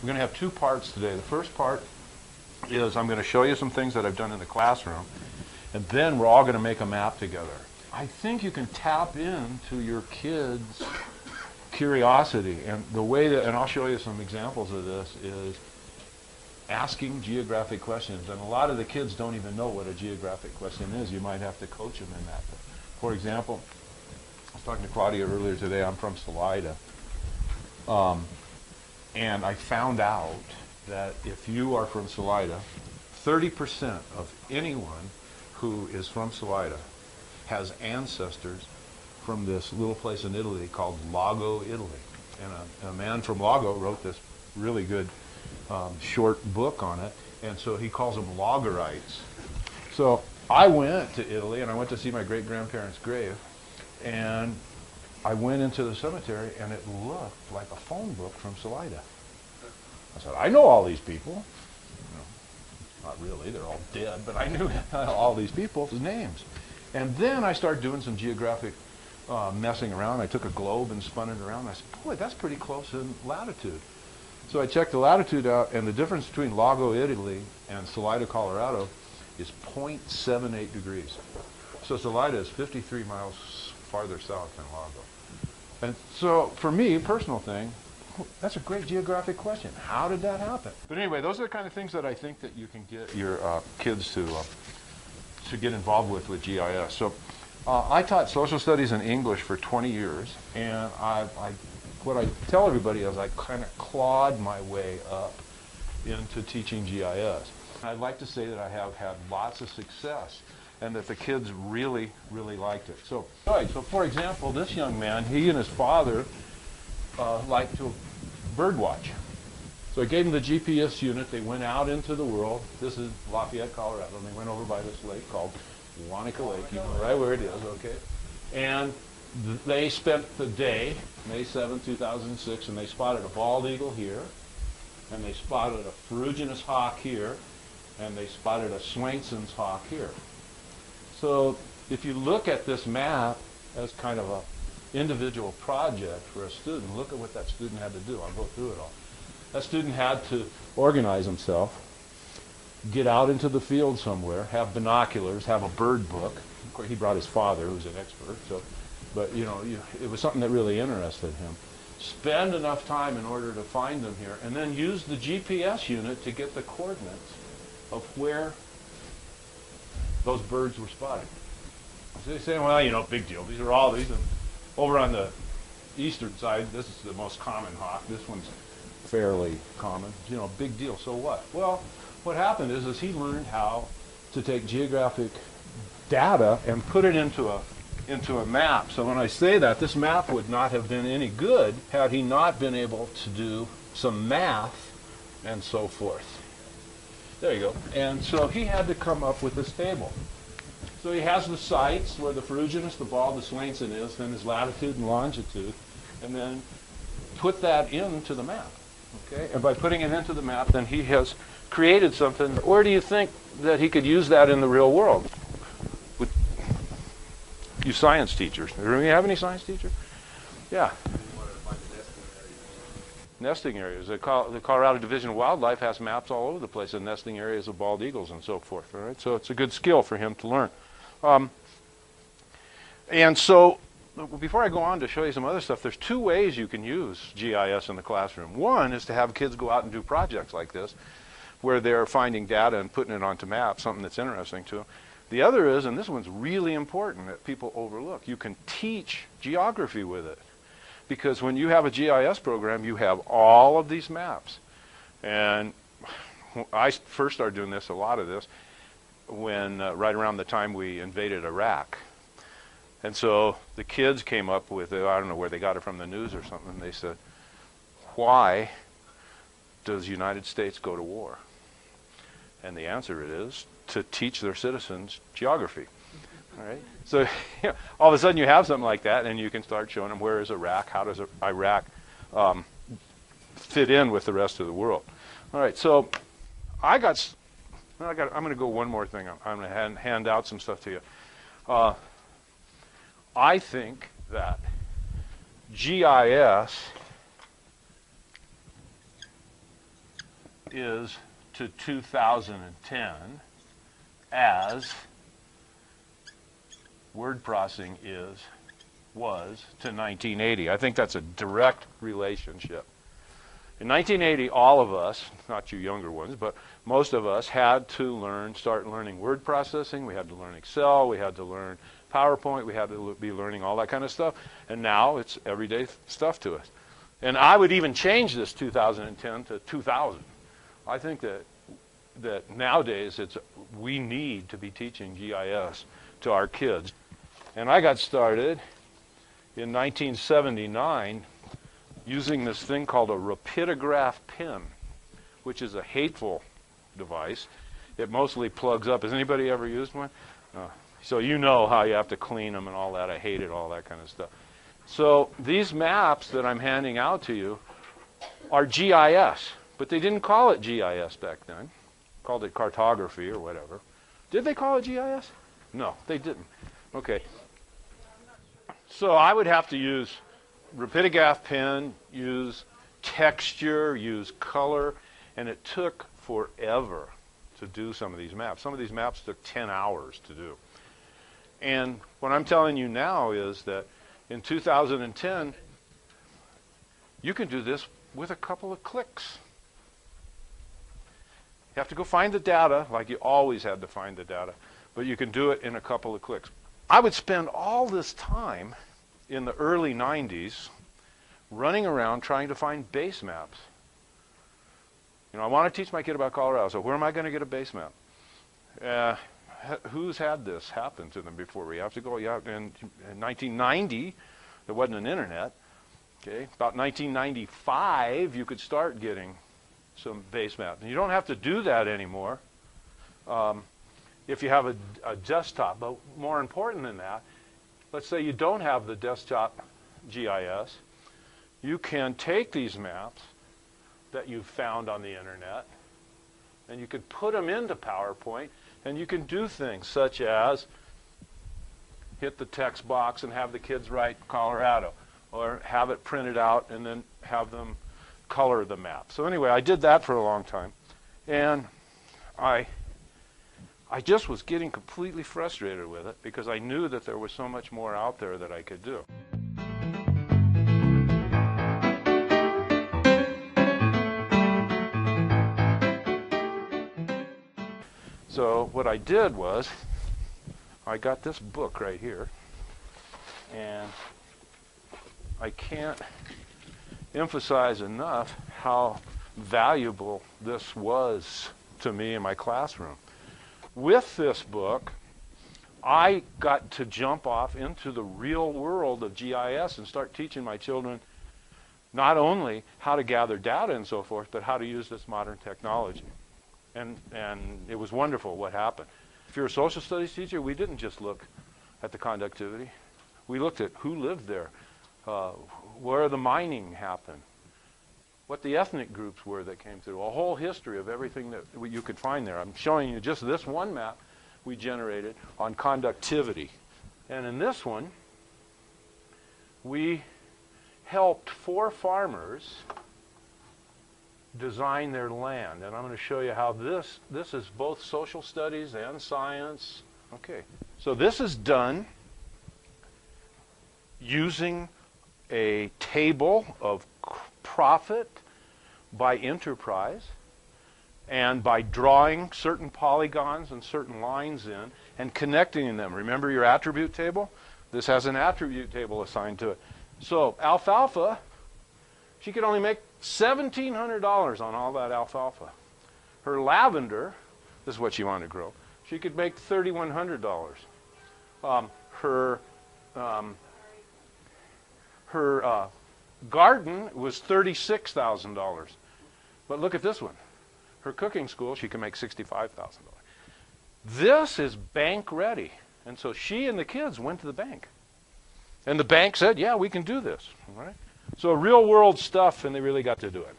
going to have two parts today. The first part is I'm going to show you some things that I've done in the classroom, and then we're all going to make a map together. I think you can tap into your kids' curiosity, and the way that, and I'll show you some examples of this, is asking geographic questions. And a lot of the kids don't even know what a geographic question is. You might have to coach them in that. For example, I was talking to Claudia earlier today. I'm from Salida. And I found out that if you are from Salida, 30% of anyone who is from Salida has ancestors from this little place in Italy called Lago, Italy. And a man from Lago wrote this really good short book on it, and so he calls them Logarites. So I went to Italy, and I went to see my great-grandparents' grave, and I went into the cemetery, and it looked like a phone book from Salida. I said, I know all these people. No, not really, they're all dead, but I knew all these people's names. And then I started doing some geographic messing around. I took a globe and spun it around. I said, boy, that's pretty close in latitude. So I checked the latitude out, and the difference between Lago, Italy, and Salida, Colorado, is 0.78 degrees. So Salida is 53 miles farther south than Lago. And so for me, personal thing, that's a great geographic question. How did that happen? But anyway, those are the kind of things that I think that you can get your kids to get involved with GIS. So I taught social studies and English for 20 years, and what I tell everybody is I kind of clawed my way up into teaching GIS. I'd like to say that I have had lots of success and that the kids really, really liked it. So for example, this young man, he and his father liked to bird watch. So I gave them the GPS unit. They went out into the world. This is Lafayette, Colorado, and they went over by this lake called Wanaka Lake. You know right where it is, okay? And they spent the day, May 7, 2006, and they spotted a bald eagle here, and they spotted a ferruginous hawk here, and they spotted a Swainson's hawk here. So if you look at this map as kind of a individual project for a student, look at what that student had to do. I'll go through it all. That student had to organize himself, get out into the field somewhere, have binoculars, have a bird book. Of course, he brought his father, who's an expert, so. But, you know, it was something that really interested him. Spend enough time in order to find them here, and then use the GPS unit to get the coordinates of where those birds were spotted. So they say, well, you know, big deal. These are over on the eastern side. This is the most common hawk. This one's fairly common. You know, big deal. So what? Well, what happened is he learned how to take geographic data and put it into a map. So when I say that, this map would not have been any good had he not been able to do some math and so forth. There you go. And so he had to come up with this table. So he has the sites where the ferruginous, the bald, the Swainson is, then his latitude and longitude, and then put that into the map. Okay? And by putting it into the map, then he has created something. Where do you think that he could use that in the real world? You science teachers. Do we have any science teachers? Yeah. Nesting areas. The Colorado Division of Wildlife has maps all over the place of nesting areas of bald eagles and so forth. All right? So it's a good skill for him to learn. And so before I go on to show you some other stuff, there's two ways you can use GIS in the classroom. One is to have kids go out and do projects like this where they're finding data and putting it onto maps, something that's interesting to them. The other is, and this one's really important that people overlook, you can teach geography with it. Because when you have a GIS program, you have all of these maps. And I first started doing this, a lot of this, when right around the time we invaded Iraq. And so the kids came up with it, I don't know where they got it from the news or something, and they said, why does the United States go to war? And the answer is to teach their citizens geography. All right? So you know, all of a sudden you have something like that, and you can start showing them where is Iraq, how does Iraq fit in with the rest of the world. All right, so I'm going to go one more thing. I'm going to hand out some stuff to you. I think that GIS is to 2010 as word processing was to 1980. I think that's a direct relationship. In 1980, all of us, not you younger ones, but most of us had to start learning word processing. We had to learn Excel. We had to learn PowerPoint. We had to be learning all that kind of stuff. And now it's everyday stuff to us. And I would even change this 2010 to 2000. I think that nowadays we need to be teaching GIS to our kids. And I got started in 1979 using this thing called a rapidograph pen, which is a hateful device. It mostly plugs up. Has anybody ever used one? So you know how you have to clean them and all that. I hated all that kind of stuff. So these maps that I'm handing out to you are GIS, but they didn't call it GIS back then. Called it cartography or whatever. Did they call it GIS? No, they didn't. Okay. So I would have to use rapidograph pen, use texture, use color, and it took forever to do some of these maps. Some of these maps took 10 hours to do. And what I'm telling you now is that in 2010, you can do this with a couple of clicks. You have to go find the data, like you always had to find the data, but you can do it in a couple of clicks. I would spend all this time in the early 90s running around trying to find base maps. You know, I want to teach my kid about Colorado, so where am I going to get a base map? Who's had this happen to them before? We have to go, in 1990, there wasn't an internet. Okay, about 1995, you could start getting some base maps. And you don't have to do that anymore if you have a desktop. But more important than that, let's say you don't have the desktop GIS. You can take these maps that you've found on the internet, and you could put them into PowerPoint, and you can do things such as hit the text box and have the kids write Colorado, or have it printed out and then have them color the map. So anyway, I did that for a long time, and I just was getting completely frustrated with it because I knew that there was so much more out there that I could do. So what I did was I got this book right here, and I can't emphasize enough how valuable this was to me in my classroom. With this book, I got to jump off into the real world of GIS and start teaching my children not only how to gather data and so forth, but how to use this modern technology. And it was wonderful what happened. If you're a social studies teacher, we didn't just look at the conductivity. We looked at who lived there, where the mining happened, what the ethnic groups were that came through, a whole history of everything that you could find there. I'm showing you just this one map we generated on conductivity. And in this one, we helped 4 farmers design their land. And I'm going to show you how this is both social studies and science. Okay, so this is done using a table of profit by enterprise and by drawing certain polygons and certain lines in and connecting them. Remember your attribute table? This has an attribute table assigned to it. So alfalfa, she could only make $1,700 on all that alfalfa. Her lavender, this is what she wanted to grow, she could make $3,100. Her garden was $36,000. But look at this one. Her cooking school, she can make $65,000. This is bank ready. And so she and the kids went to the bank. And the bank said, yeah, we can do this. All right? So real world stuff, and they really got to do it.